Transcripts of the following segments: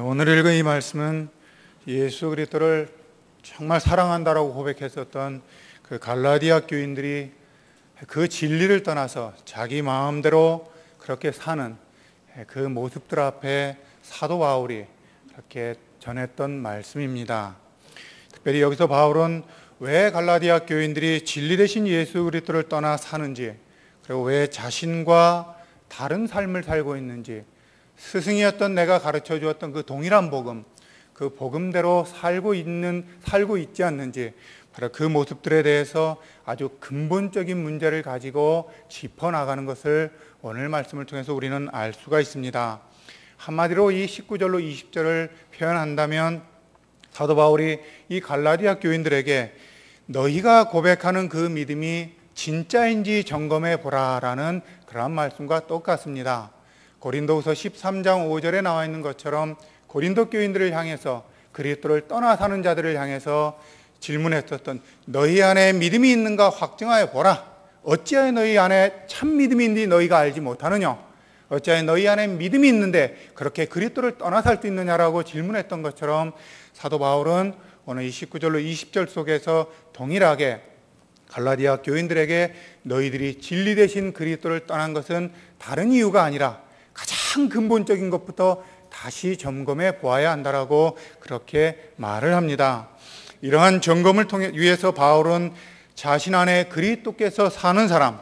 오늘 읽은 이 말씀은 예수 그리스도를 정말 사랑한다라고 고백했었던 그 갈라디아 교인들이 그 진리를 떠나서 자기 마음대로 그렇게 사는 그 모습들 앞에 사도 바울이 그렇게 전했던 말씀입니다. 특별히 여기서 바울은 왜 갈라디아 교인들이 진리 되신 예수 그리스도를 떠나 사는지, 그리고 왜 자신과 다른 삶을 살고 있는지, 스승이었던 내가 가르쳐 주었던 그 동일한 복음, 그 복음대로 살고 있지 않는지, 바로 그 모습들에 대해서 아주 근본적인 문제를 가지고 짚어나가는 것을 오늘 말씀을 통해서 우리는 알 수가 있습니다. 한마디로 이 19절로 20절을 표현한다면 사도 바울이 이 갈라디아 교인들에게 너희가 고백하는 그 믿음이 진짜인지 점검해 보라라는 그런 말씀과 똑같습니다. 고린도후서 13장 5절에 나와 있는 것처럼 고린도 교인들을 향해서, 그리스도를 떠나 사는 자들을 향해서 질문했었던 너희 안에 믿음이 있는가 확증하여 보라. 어찌하여 너희 안에 참 믿음이 있는지 너희가 알지 못하느냐. 어찌하여 너희 안에 믿음이 있는데 그렇게 그리스도를 떠나 살 수 있느냐라고 질문했던 것처럼 사도 바울은 오늘 이 19절로 20절 속에서 동일하게 갈라디아 교인들에게 너희들이 진리 되신 그리스도를 떠난 것은 다른 이유가 아니라 가장 근본적인 것부터 다시 점검해 보아야 한다라고 그렇게 말을 합니다. 이러한 점검을 위해서 바울은 자신 안에 그리스도께서 사는 사람,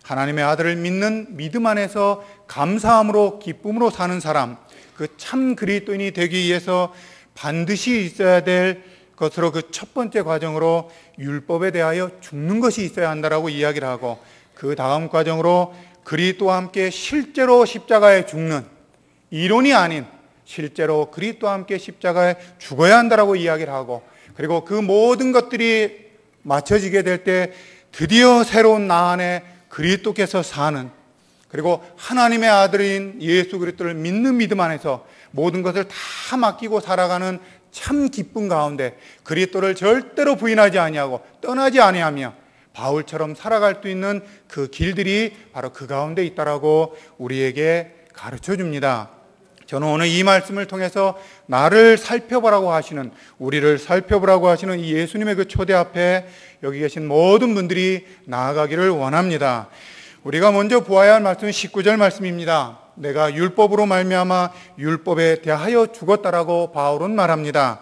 하나님의 아들을 믿는 믿음 안에서 감사함으로 기쁨으로 사는 사람, 그 참 그리스도인이 되기 위해서 반드시 있어야 될 것으로 그 첫 번째 과정으로 율법에 대하여 죽는 것이 있어야 한다라고 이야기를 하고, 그 다음 과정으로 그리스도와 함께 실제로 십자가에 죽는, 이론이 아닌 실제로 그리스도와 함께 십자가에 죽어야 한다라고 이야기를 하고, 그리고 그 모든 것들이 맞춰지게 될 때 드디어 새로운 나 안에 그리스도께서 사는, 그리고 하나님의 아들인 예수 그리스도를 믿는 믿음 안에서 모든 것을 다 맡기고 살아가는 참 기쁨 가운데 그리스도를 절대로 부인하지 아니하고 떠나지 아니하며 바울처럼 살아갈 수 있는 그 길들이 바로 그 가운데 있다라고 우리에게 가르쳐 줍니다. 저는 오늘 이 말씀을 통해서 나를 살펴보라고 하시는, 우리를 살펴보라고 하시는 이 예수님의 그 초대 앞에 여기 계신 모든 분들이 나아가기를 원합니다. 우리가 먼저 보아야 할 말씀은 19절 말씀입니다. 내가 율법으로 말미암아 율법에 대하여 죽었다라고 바울은 말합니다.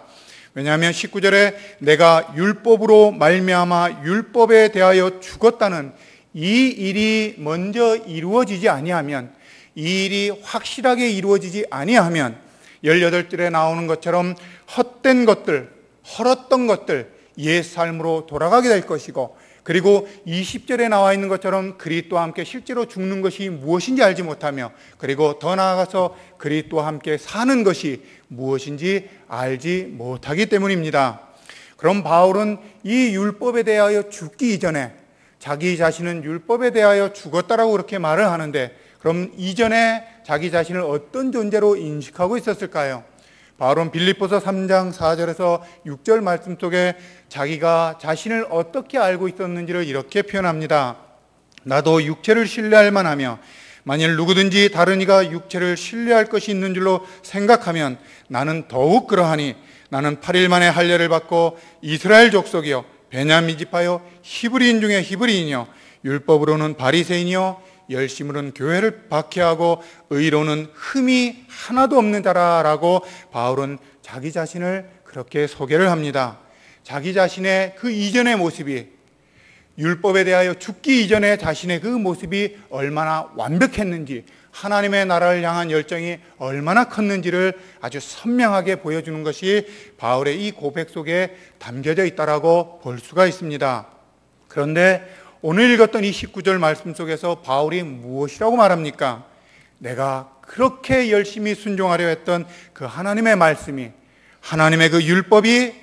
왜냐하면 19절에 내가 율법으로 말미암아 율법에 대하여 죽었다는 이 일이 먼저 이루어지지 아니하면, 이 일이 확실하게 이루어지지 아니하면 18절에 나오는 것처럼 헛된 것들, 헐었던 것들, 옛 삶으로 돌아가게 될 것이고, 그리고 20절에 나와 있는 것처럼 그리스도와 함께 실제로 죽는 것이 무엇인지 알지 못하며, 그리고 더 나아가서 그리스도와 함께 사는 것이 무엇인지 알지 못하기 때문입니다. 그럼 바울은 이 율법에 대하여 죽기 이전에 자기 자신은 율법에 대하여 죽었다라고 그렇게 말을 하는데, 그럼 이전에 자기 자신을 어떤 존재로 인식하고 있었을까요? 바울은 빌립보서 3장 4절에서 6절 말씀 속에 자기가 자신을 어떻게 알고 있었는지를 이렇게 표현합니다. 나도 육체를 신뢰할 만하며 만일 누구든지 다른 이가 육체를 신뢰할 것이 있는 줄로 생각하면 나는 더욱 그러하니 나는 8일 만에 할례를 받고 이스라엘 족속이요 베냐민 지파요 히브리인 중에 히브리인이요 율법으로는 바리새인이요 열심으로는 교회를 박해하고 의로는 흠이 하나도 없는 자라라고 바울은 자기 자신을 그렇게 소개를 합니다. 자기 자신의 그 이전의 모습이, 율법에 대하여 죽기 이전에 자신의 그 모습이 얼마나 완벽했는지, 하나님의 나라를 향한 열정이 얼마나 컸는지를 아주 선명하게 보여주는 것이 바울의 이 고백 속에 담겨져 있다라고 볼 수가 있습니다. 그런데 오늘 읽었던 이 19절 말씀 속에서 바울이 무엇이라고 말합니까? 내가 그렇게 열심히 순종하려 했던 그 하나님의 말씀이, 하나님의 그 율법이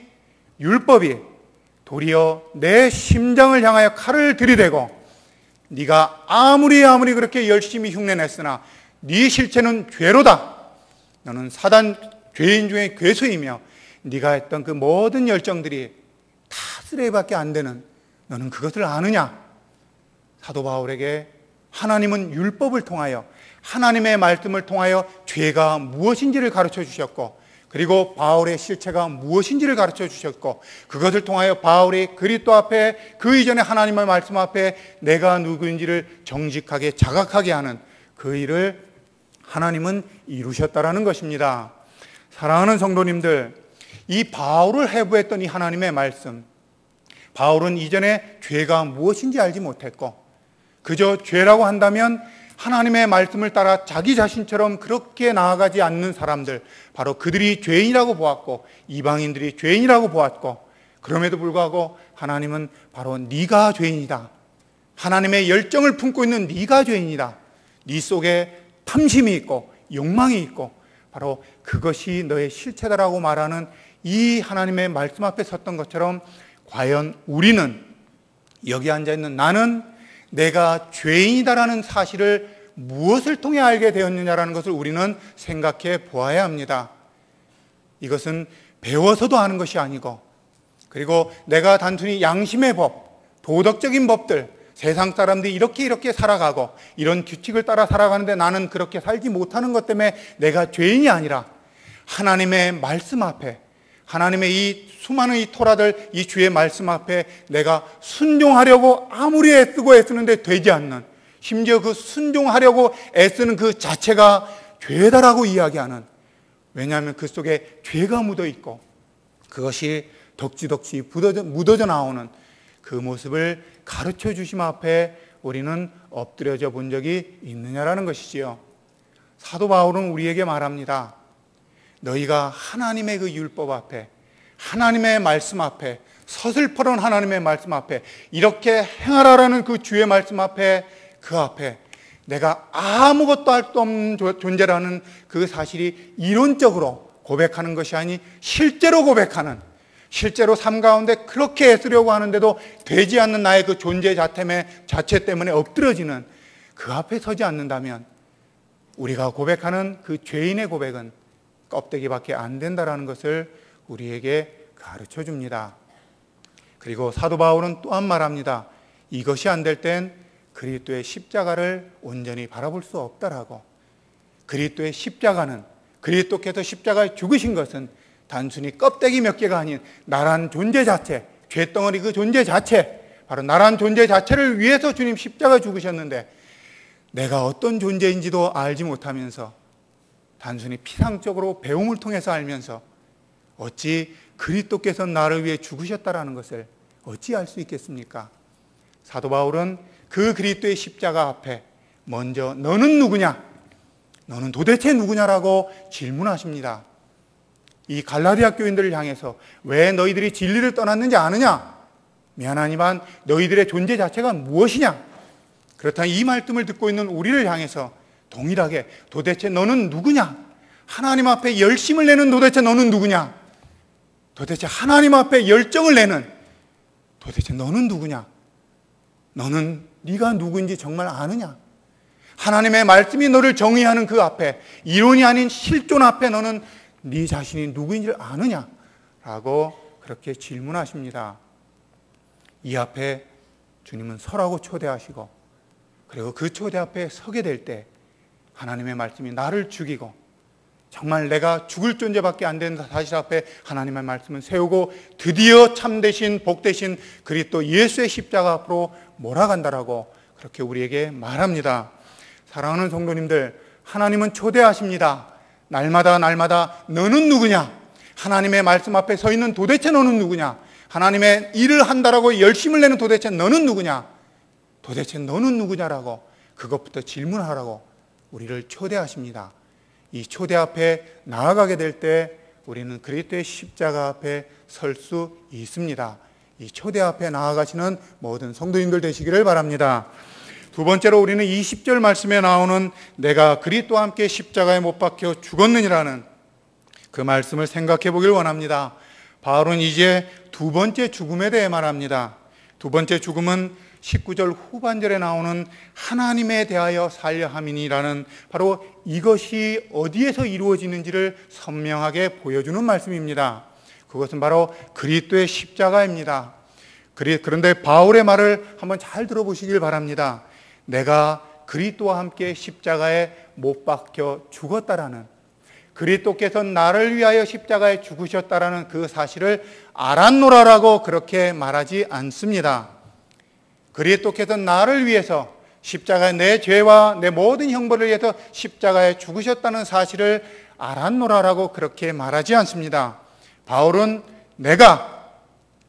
도리어 내 심장을 향하여 칼을 들이대고, 네가 아무리 그렇게 열심히 흉내냈으나 네 실체는 죄로다. 너는 사단 죄인 중에 괴수이며 네가 했던 그 모든 열정들이 다 쓰레기밖에 안 되는, 너는 그것을 아느냐? 사도 바울에게 하나님은 율법을 통하여, 하나님의 말씀을 통하여 죄가 무엇인지를 가르쳐 주셨고, 그리고 바울의 실체가 무엇인지를 가르쳐 주셨고, 그것을 통하여 바울이 그리스도 앞에, 그 이전에 하나님의 말씀 앞에 내가 누구인지를 정직하게 자각하게 하는 그 일을 하나님은 이루셨다라는 것입니다. 사랑하는 성도님들, 이 바울을 해부했던 이 하나님의 말씀, 바울은 이전에 죄가 무엇인지 알지 못했고, 그저 죄라고 한다면 하나님의 말씀을 따라 자기 자신처럼 그렇게 나아가지 않는 사람들, 바로 그들이 죄인이라고 보았고, 이방인들이 죄인이라고 보았고, 그럼에도 불구하고 하나님은 바로 네가 죄인이다, 하나님의 열정을 품고 있는 네가 죄인이다, 네 속에 탐심이 있고 욕망이 있고 바로 그것이 너의 실체다라고 말하는 이 하나님의 말씀 앞에 섰던 것처럼, 과연 우리는, 여기 앉아있는 나는 내가 죄인이다라는 사실을 무엇을 통해 알게 되었느냐라는 것을 우리는 생각해 보아야 합니다. 이것은 배워서도 아는 것이 아니고, 그리고 내가 단순히 양심의 법, 도덕적인 법들, 세상 사람들이 이렇게 살아가고 이런 규칙을 따라 살아가는데 나는 그렇게 살지 못하는 것 때문에 내가 죄인이 아니라, 하나님의 말씀 앞에, 하나님의 이 수많은 이 토라들, 이 주의 말씀 앞에 내가 순종하려고 아무리 애쓰는데 되지 않는, 심지어 그 순종하려고 애쓰는 그 자체가 죄다라고 이야기하는, 왜냐하면 그 속에 죄가 묻어 있고 그것이 덕지덕지 묻어져 나오는 그 모습을 가르쳐 주심 앞에 우리는 엎드려져 본 적이 있느냐라는 것이지요. 사도 바울은 우리에게 말합니다. 너희가 하나님의 그 율법 앞에, 하나님의 말씀 앞에, 서슬퍼런 하나님의 말씀 앞에, 이렇게 행하라라는 그 주의 말씀 앞에, 그 앞에 내가 아무것도 할 수 없는 존재라는 그 사실이 이론적으로 고백하는 것이 아니 실제로 고백하는, 실제로 삶 가운데 그렇게 애쓰려고 하는데도 되지 않는 나의 그 존재 자체 때문에 엎드러지는 그 앞에 서지 않는다면 우리가 고백하는 그 죄인의 고백은 껍데기밖에 안 된다라는 것을 우리에게 가르쳐 줍니다. 그리고 사도 바울은 또한 말합니다. 이것이 안 될 땐 그리스도의 십자가를 온전히 바라볼 수 없다라고. 그리스도의 십자가는, 그리스도께서 십자가에 죽으신 것은 단순히 껍데기 몇 개가 아닌 나란 존재 자체, 죄덩어리 그 존재 자체, 바로 나란 존재 자체를 위해서 주님 십자가 죽으셨는데, 내가 어떤 존재인지도 알지 못하면서 단순히 피상적으로 배움을 통해서 알면서 어찌 그리스도께서 나를 위해 죽으셨다라는 것을 어찌 알 수 있겠습니까? 사도 바울은 그 그리스도의 십자가 앞에 먼저 너는 누구냐? 너는 도대체 누구냐라고 질문하십니다. 이 갈라디아 교인들을 향해서 왜 너희들이 진리를 떠났는지 아느냐? 미안하지만 너희들의 존재 자체가 무엇이냐? 그렇다면 이 말씀을 듣고 있는 우리를 향해서 동일하게 도대체 너는 누구냐? 하나님 앞에 열심을 내는 도대체 너는 누구냐? 도대체 하나님 앞에 열정을 내는 도대체 너는 누구냐? 너는 네가 누구인지 정말 아느냐? 하나님의 말씀이 너를 정의하는 그 앞에, 이론이 아닌 실존 앞에 너는 네 자신이 누구인지를 아느냐? 라고 그렇게 질문하십니다. 이 앞에 주님은 서라고 초대하시고, 그리고 그 초대 앞에 서게 될 때 하나님의 말씀이 나를 죽이고 정말 내가 죽을 존재밖에 안 되는 사실 앞에 하나님의 말씀을 세우고 드디어 참되신 복되신 그리스도 예수의 십자가 앞으로 몰아간다라고 그렇게 우리에게 말합니다. 사랑하는 성도님들, 하나님은 초대하십니다. 날마다 너는 누구냐? 하나님의 말씀 앞에 서 있는 도대체 너는 누구냐? 하나님의 일을 한다라고 열심을 내는 도대체 너는 누구냐? 도대체 너는 누구냐라고 그것부터 질문하라고 우리를 초대하십니다. 이 초대 앞에 나아가게 될 때 우리는 그리스도의 십자가 앞에 설 수 있습니다. 이 초대 앞에 나아가시는 모든 성도님들 되시기를 바랍니다. 두 번째로 우리는 20절 말씀에 나오는 내가 그리스도와 함께 십자가에 못 박혀 죽었느니라는 그 말씀을 생각해 보길 원합니다. 바울은 이제 두 번째 죽음에 대해 말합니다. 두 번째 죽음은 19절 후반절에 나오는 하나님에 대하여 살려 함이니라는 바로 이것이 어디에서 이루어지는지를 선명하게 보여주는 말씀입니다. 그것은 바로 그리스도의 십자가입니다. 그런데 바울의 말을 한번 잘 들어보시길 바랍니다. 내가 그리스도와 함께 십자가에 못 박혀 죽었다라는 그리스도께서 나를 위하여 십자가에 죽으셨다라는 그 사실을 알았노라라고 그렇게 말하지 않습니다. 그리스도께서 나를 위해서 십자가에 내 죄와 내 모든 형벌을 위해서 십자가에 죽으셨다는 사실을 알았노라라고 그렇게 말하지 않습니다. 바울은 내가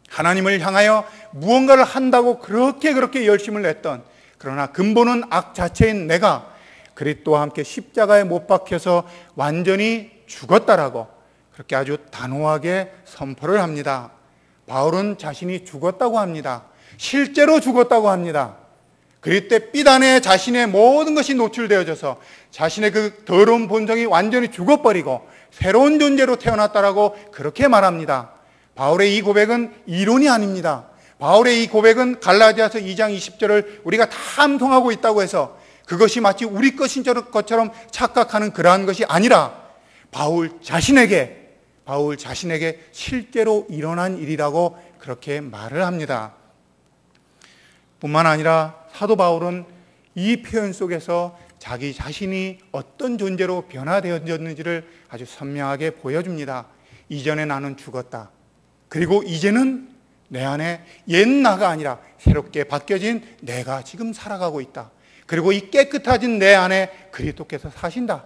하나님을 향하여 무언가를 한다고 그렇게 열심을 냈던, 그러나 근본은 악 자체인 내가 그리스도와 함께 십자가에 못 박혀서 완전히 죽었다라고 그렇게 아주 단호하게 선포를 합니다. 바울은 자신이 죽었다고 합니다. 실제로 죽었다고 합니다. 그리스도의 핏 안에 자신의 모든 것이 노출되어져서 자신의 그 더러운 본성이 완전히 죽어버리고 새로운 존재로 태어났다라고 그렇게 말합니다. 바울의 이 고백은 이론이 아닙니다. 바울의 이 고백은 갈라디아서 2장 20절을 우리가 다 암송하고 있다고 해서 그것이 마치 우리 것인 것처럼 착각하는 그러한 것이 아니라 바울 자신에게 실제로 일어난 일이라고 그렇게 말을 합니다. 뿐만 아니라 사도 바울은 이 표현 속에서 자기 자신이 어떤 존재로 변화되어졌는지를 아주 선명하게 보여줍니다. 이전에 나는 죽었다. 그리고 이제는 내 안에 옛 나가 아니라 새롭게 바뀌어진 내가 지금 살아가고 있다. 그리고 이 깨끗해진 내 안에 그리스도께서 사신다.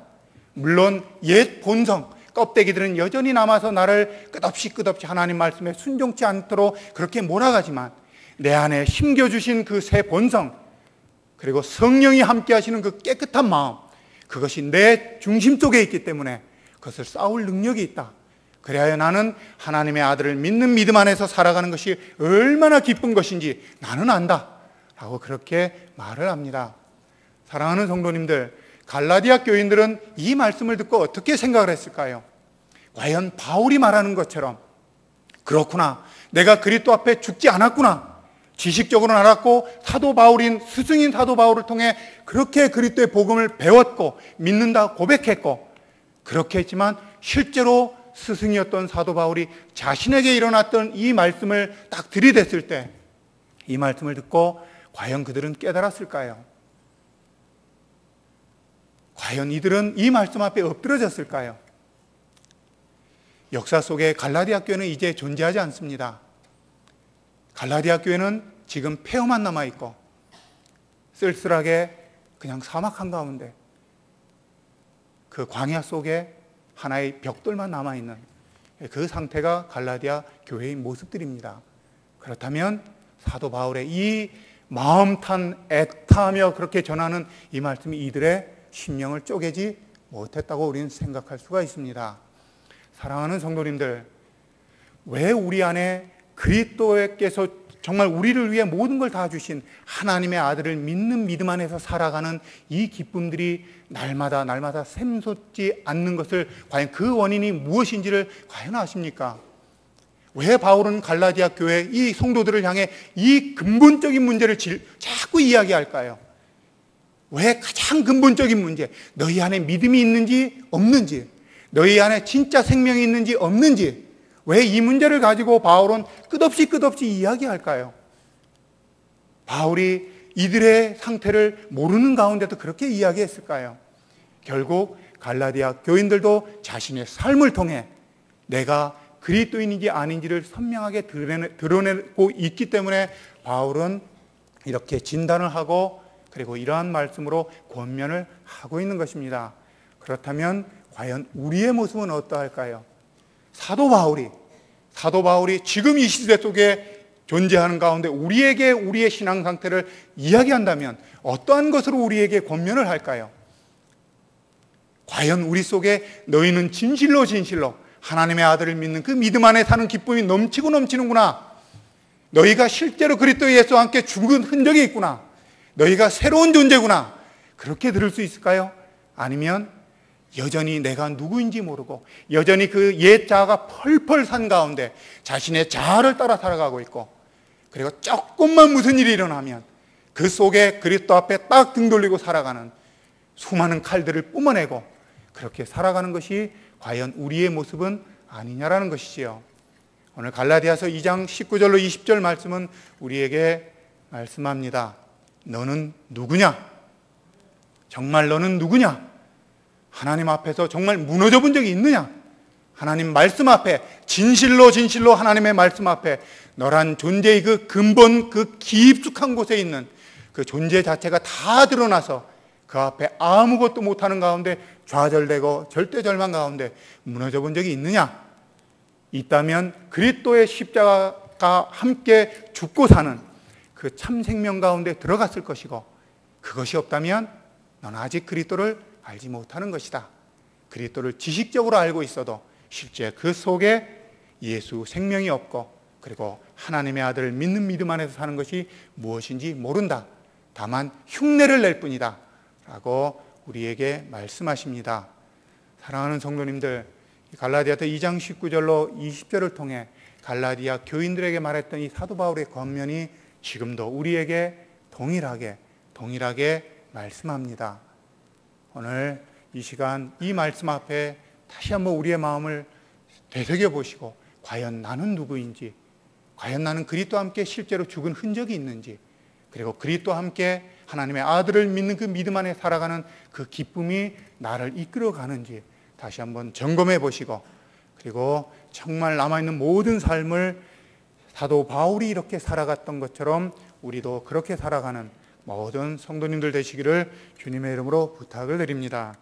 물론 옛 본성, 껍데기들은 여전히 남아서 나를 끝없이 하나님 말씀에 순종치 않도록 그렇게 몰아가지만 내 안에 심겨주신 그 새 본성, 그리고 성령이 함께 하시는 그 깨끗한 마음, 그것이 내 중심 속에 있기 때문에 그것을 싸울 능력이 있다. 그래야 나는 하나님의 아들을 믿는 믿음 안에서 살아가는 것이 얼마나 기쁜 것인지 나는 안다 라고 그렇게 말을 합니다. 사랑하는 성도님들, 갈라디아 교인들은 이 말씀을 듣고 어떻게 생각을 했을까요? 과연 바울이 말하는 것처럼 그렇구나, 내가 그리스도 앞에 죽지 않았구나, 지식적으로는 알았고 사도 바울인 스승인 사도 바울을 통해 그렇게 그리스도의 복음을 배웠고 믿는다 고백했고 그렇게 했지만 실제로 스승이었던 사도 바울이 자신에게 일어났던 이 말씀을 딱 들이댔을 때 이 말씀을 듣고 과연 그들은 깨달았을까요? 과연 이들은 이 말씀 앞에 엎드러졌을까요? 역사 속에 갈라디아 교회는 이제 존재하지 않습니다. 갈라디아 교회는 지금 폐허만 남아있고 쓸쓸하게 그냥 사막 한가운데 그 광야 속에 하나의 벽돌만 남아있는 그 상태가 갈라디아 교회의 모습들입니다. 그렇다면 사도 바울의 이 마음 탄 애타하며 그렇게 전하는 이 말씀이 이들의 심령을 쪼개지 못했다고 우리는 생각할 수가 있습니다. 사랑하는 성도님들, 왜 우리 안에 그리스도께서 정말 우리를 위해 모든 걸 다 주신 하나님의 아들을 믿는 믿음 안에서 살아가는 이 기쁨들이 날마다 샘솟지 않는 것을 과연 그 원인이 무엇인지를 과연 아십니까? 왜 바울은 갈라디아 교회 이 성도들을 향해 이 근본적인 문제를 자꾸 이야기할까요? 왜 가장 근본적인 문제, 너희 안에 믿음이 있는지 없는지, 너희 안에 진짜 생명이 있는지 없는지, 왜 이 문제를 가지고 바울은 끝없이 이야기할까요? 바울이 이들의 상태를 모르는 가운데도 그렇게 이야기했을까요? 결국 갈라디아 교인들도 자신의 삶을 통해 내가 그리스도인인지 아닌지를 선명하게 드러내고 있기 때문에 바울은 이렇게 진단을 하고 그리고 이러한 말씀으로 권면을 하고 있는 것입니다. 그렇다면 과연 우리의 모습은 어떠할까요? 사도 바울이 지금 이 시대 속에 존재하는 가운데 우리에게 우리의 신앙 상태를 이야기한다면 어떠한 것으로 우리에게 권면을 할까요? 과연 우리 속에 너희는 진실로 하나님의 아들을 믿는 그 믿음 안에 사는 기쁨이 넘치는구나, 너희가 실제로 그리스도 예수와 함께 죽은 흔적이 있구나, 너희가 새로운 존재구나, 그렇게 들을 수 있을까요? 아니면 여전히 내가 누구인지 모르고 여전히 그 옛 자아가 펄펄 산 가운데 자신의 자아를 따라 살아가고 있고, 그리고 조금만 무슨 일이 일어나면 그 속에 그리스도 앞에 딱 등 돌리고 살아가는 수많은 칼들을 뿜어내고 그렇게 살아가는 것이 과연 우리의 모습은 아니냐라는 것이지요. 오늘 갈라디아서 2장 19절로 20절 말씀은 우리에게 말씀합니다. 너는 누구냐? 정말 너는 누구냐? 하나님 앞에서 정말 무너져 본 적이 있느냐? 하나님 말씀 앞에 진실로 하나님의 말씀 앞에 너란 존재의 그 근본, 그 깊숙한 곳에 있는 그 존재 자체가 다 드러나서 그 앞에 아무것도 못하는 가운데 좌절되고 절대절망 가운데 무너져 본 적이 있느냐? 있다면 그리스도의 십자가가 함께 죽고 사는 그 참 생명 가운데 들어갔을 것이고, 그것이 없다면 너는 아직 그리스도를 알지 못하는 것이다. 그리스도를 지식적으로 알고 있어도 실제 그 속에 예수 생명이 없고, 그리고 하나님의 아들을 믿는 믿음 안에서 사는 것이 무엇인지 모른다. 다만 흉내를 낼 뿐이다 라고 우리에게 말씀하십니다. 사랑하는 성도님들, 갈라디아서 2장 19절로 20절을 통해 갈라디아 교인들에게 말했던 이 사도 바울의 권면이 지금도 우리에게 동일하게 말씀합니다. 오늘 이 시간 이 말씀 앞에 다시 한번 우리의 마음을 되새겨 보시고, 과연 나는 누구인지, 과연 나는 그리스도와 함께 실제로 죽은 흔적이 있는지, 그리고 그리스도와 함께 하나님의 아들을 믿는 그 믿음 안에 살아가는 그 기쁨이 나를 이끌어 가는지 다시 한번 점검해 보시고, 그리고 정말 남아있는 모든 삶을 사도 바울이 이렇게 살아갔던 것처럼 우리도 그렇게 살아가는 모든 성도님들 되시기를 주님의 이름으로 부탁을 드립니다.